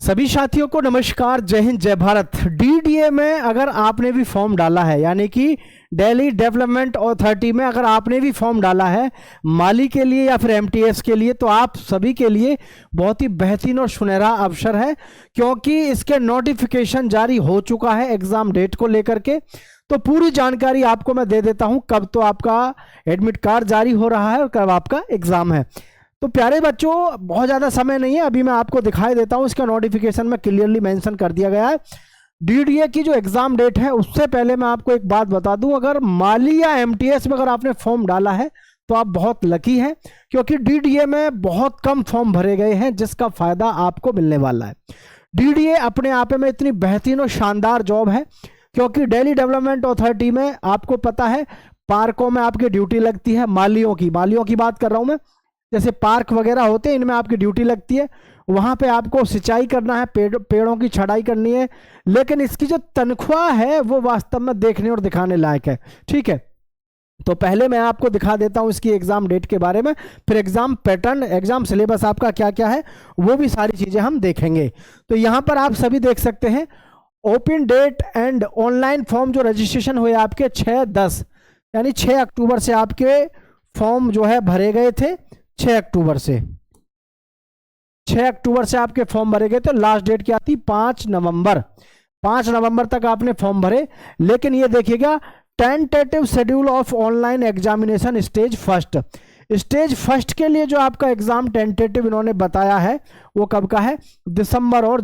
सभी साथियों को नमस्कार, जय हिंद, जय भारत। डीडीए में अगर आपने भी फॉर्म डाला है, यानी कि दिल्ली डेवलपमेंट अथॉरिटी में अगर आपने भी फॉर्म डाला है माली के लिए या फिर एमटीएस के लिए, तो आप सभी के लिए बहुत ही बेहतरीन और सुनहरा अवसर है, क्योंकि इसके नोटिफिकेशन जारी हो चुका है एग्जाम डेट को लेकर के। तो पूरी जानकारी आपको मैं दे देता हूं, कब तो आपका एडमिट कार्ड जारी हो रहा है और कब आपका एग्जाम है। तो प्यारे बच्चों, बहुत ज़्यादा समय नहीं है, अभी मैं आपको दिखाई देता हूं। इसका नोटिफिकेशन में क्लियरली मेंशन कर दिया गया है। डीडीए की जो एग्जाम डेट है, उससे पहले मैं आपको एक बात बता दूं, अगर माली या एमटीएस में अगर आपने फॉर्म डाला है तो आप बहुत लकी हैं, क्योंकि डीडीए में बहुत कम फॉर्म भरे गए हैं, जिसका फायदा आपको मिलने वाला है। डीडीए अपने आप में इतनी बेहतरीन और शानदार जॉब है, क्योंकि दिल्ली डेवलपमेंट अथॉरिटी में आपको पता है पार्कों में आपकी ड्यूटी लगती है। मालियों की बात कर रहा हूं मैं, जैसे पार्क वगैरह होते हैं, इनमें आपकी ड्यूटी लगती है। वहां पे आपको सिंचाई करना है, पेड़ों की छटाई करनी है, लेकिन इसकी जो तनख्वाह है वो वास्तव में देखने और दिखाने लायक है। ठीक है, तो पहले मैं आपको दिखा देता हूं इसकी एग्जाम डेट के बारे में, फिर एग्जाम पैटर्न, एग्जाम सिलेबस आपका क्या क्या है, वो भी सारी चीजें हम देखेंगे। तो यहां पर आप सभी देख सकते हैं open date and online form जो रजिस्ट्रेशन हुए आपके 6/10 यानी 6 अक्टूबर से आपके फॉर्म जो है भरे गए थे। 6 अक्टूबर से आपके फॉर्म भरे गए, तो लास्ट डेट क्या थी? 5 नवंबर। 5 नवंबर तक आपने फॉर्म भरे। लेकिन ये देखिएगा, tentative schedule of online examination stage first के लिए जो आपका एग्जाम टेंटेटिव इन्होंने बताया है वो कब का है? दिसंबर और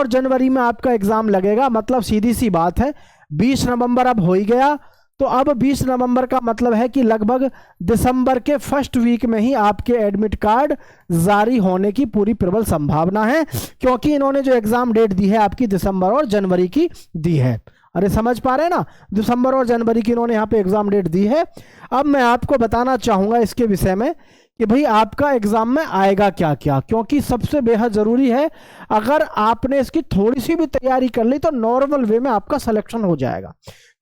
जनवरी में आपका एग्जाम लगेगा। मतलब सीधी सी बात है, 20 नवंबर अब हो ही गया, तो अब 20 नवंबर का मतलब है कि लगभग दिसंबर के फर्स्ट वीक में ही आपके एडमिट कार्ड जारी होने की पूरी प्रबल संभावना है, क्योंकि इन्होंने जो एग्जाम डेट दी है आपकी दिसंबर और जनवरी की दी है। अरे समझ पा रहे हैं ना, दिसंबर और जनवरी की इन्होंने यहाँ पे एग्जाम डेट दी है। अब मैं आपको बताना चाहूंगा इसके विषय में कि भाई आपका एग्जाम में आएगा क्या क्या, क्योंकि सबसे बेहद जरूरी है, अगर आपने इसकी थोड़ी सी भी तैयारी कर ली तो नॉर्मल वे में आपका सिलेक्शन हो जाएगा,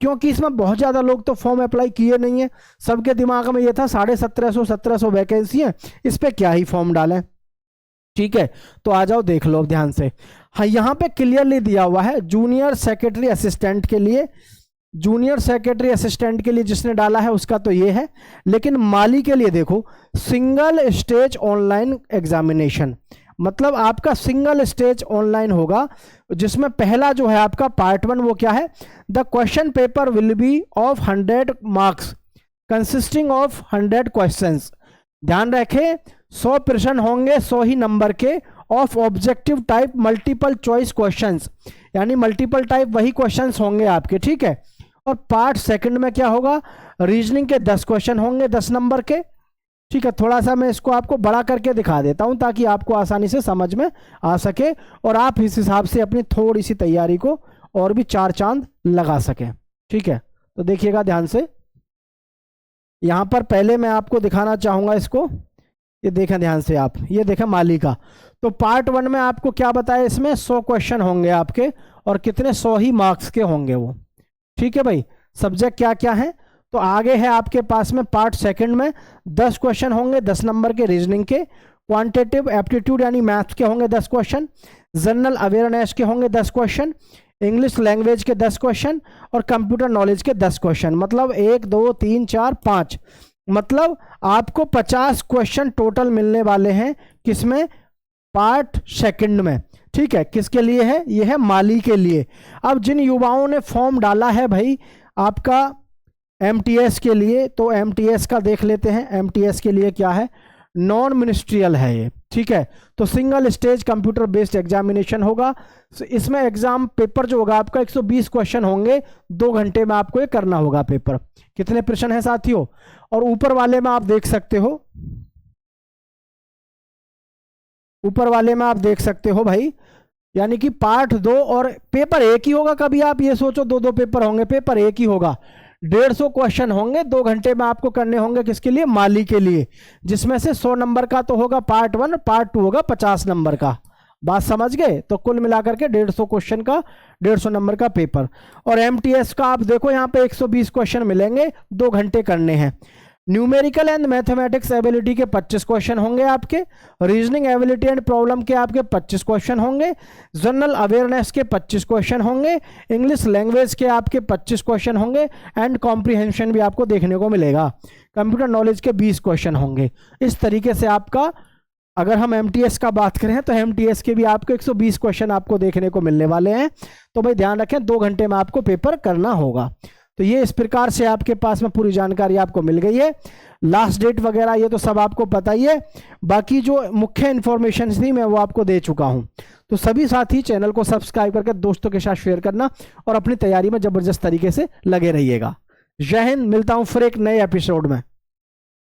क्योंकि इसमें बहुत ज्यादा लोग तो फॉर्म अप्लाई किए नहीं है। सबके दिमाग में ये था 1750 वैकेंसी है, इस पे क्या ही फॉर्म डालें। ठीक है, तो आ जाओ देख लो ध्यान से। हाँ, यहाँ पे क्लियरली दिया हुआ है जूनियर सेक्रेटरी असिस्टेंट के लिए जिसने डाला है उसका तो ये है। लेकिन माली के लिए देखो, सिंगल स्टेज ऑनलाइन एग्जामिनेशन, मतलब आपका सिंगल स्टेज ऑनलाइन होगा, जिसमें पहला जो है आपका पार्ट 1 वो क्या है? The question paper will be of 100 marks consisting of 100 questions. ध्यान रखें, 100 प्रश्न होंगे 100 ही नंबर के, of objective type multiple choice questions, यानी मल्टीपल टाइप वही क्वेश्चंस होंगे आपके। ठीक है, और पार्ट सेकंड में क्या होगा? रीजनिंग के 10 क्वेश्चन होंगे 10 नंबर के। ठीक है, थोड़ा सा मैं इसको आपको बड़ा करके दिखा देता हूं ताकि आपको आसानी से समझ में आ सके और आप इस हिसाब से अपनी थोड़ी सी तैयारी को और भी 4 चांद लगा सकें। ठीक है, तो देखिएगा ध्यान से, यहां पर पहले मैं आपको दिखाना चाहूंगा इसको, ये देखें ध्यान से आप, ये देखें माली का। तो पार्ट 1 में आपको क्या बताया, इसमें 100 क्वेश्चन होंगे आपके, और कितने? 100 ही मार्क्स के होंगे वो। ठीक है भाई, सब्जेक्ट क्या क्या है? तो आगे है आपके पास में पार्ट सेकंड में 10 क्वेश्चन होंगे 10 नंबर के रीजनिंग के, क्वांटिटेटिव एप्टीट्यूड यानी मैथ्स के होंगे 10 क्वेश्चन, जनरल अवेयरनेस के होंगे 10 क्वेश्चन, इंग्लिश लैंग्वेज के 10 क्वेश्चन, और कंप्यूटर नॉलेज के 10 क्वेश्चन। मतलब 1 2 3 4 5, मतलब आपको 50 क्वेश्चन टोटल मिलने वाले हैं। किसमें? पार्ट सेकंड में। ठीक है, किसके लिए है? यह है माली के लिए। अब जिन युवाओं ने फॉर्म डाला है भाई आपका एमटीएस के लिए, तो एमटीएस का देख लेते हैं। एमटीएस के लिए क्या है? नॉन मिनिस्ट्रियल है ये। ठीक है, तो single stage computer based examination होगा। इसमें एग्जाम पेपर जो होगा आपका 120 क्वेश्चन होंगे, 2 घंटे में आपको ये करना होगा पेपर। कितने प्रश्न है साथियों? और ऊपर वाले में आप देख सकते हो, भाई, यानी कि पार्ट 2 और पेपर एक ही होगा। कभी आप ये सोचो 2 पेपर होंगे, पेपर एक ही होगा। 150 क्वेश्चन होंगे, 2 घंटे में आपको करने होंगे। किसके लिए? माली के लिए, जिसमें से 100 नंबर का तो होगा पार्ट 1, पार्ट 2 होगा 50 नंबर का। बात समझ गए? तो कुल मिलाकर के 150 क्वेश्चन का 150 नंबर का पेपर। और एमटीएस का आप देखो, यहाँ पे 120 क्वेश्चन मिलेंगे, 2 घंटे करने हैं। न्यूमेरिकल एंड मैथमेटिक्स एबिलिटी के 25 क्वेश्चन होंगे आपके, रीजनिंग एबिलिटी एंड प्रॉब्लम के आपके 25 क्वेश्चन होंगे, जनरल अवेयरनेस के 25 क्वेश्चन होंगे, इंग्लिश लैंग्वेज के आपके 25 क्वेश्चन होंगे एंड कॉम्प्रिहेंशन भी आपको देखने को मिलेगा। कंप्यूटर नॉलेज के 20 क्वेश्चन होंगे। इस तरीके से आपका, अगर हम एमटीएस का बात करें तो एमटीएस के भी आपको 120 क्वेश्चन आपको देखने को मिलने वाले हैं। तो भाई ध्यान रखें, 2 घंटे में आपको पेपर करना होगा। तो ये इस प्रकार से आपके पास में पूरी जानकारी आपको मिल गई है। लास्ट डेट वगैरह ये तो सब आपको पता ही है, बाकी जो मुख्य इंफॉर्मेशन थी मैं वो आपको दे चुका हूं। तो सभी साथी चैनल को सब्सक्राइब करके दोस्तों के साथ शेयर करना और अपनी तैयारी में जबरदस्त तरीके से लगे रहिएगा। जय हिंद, मिलता हूं फिर एक नए एपिसोड में।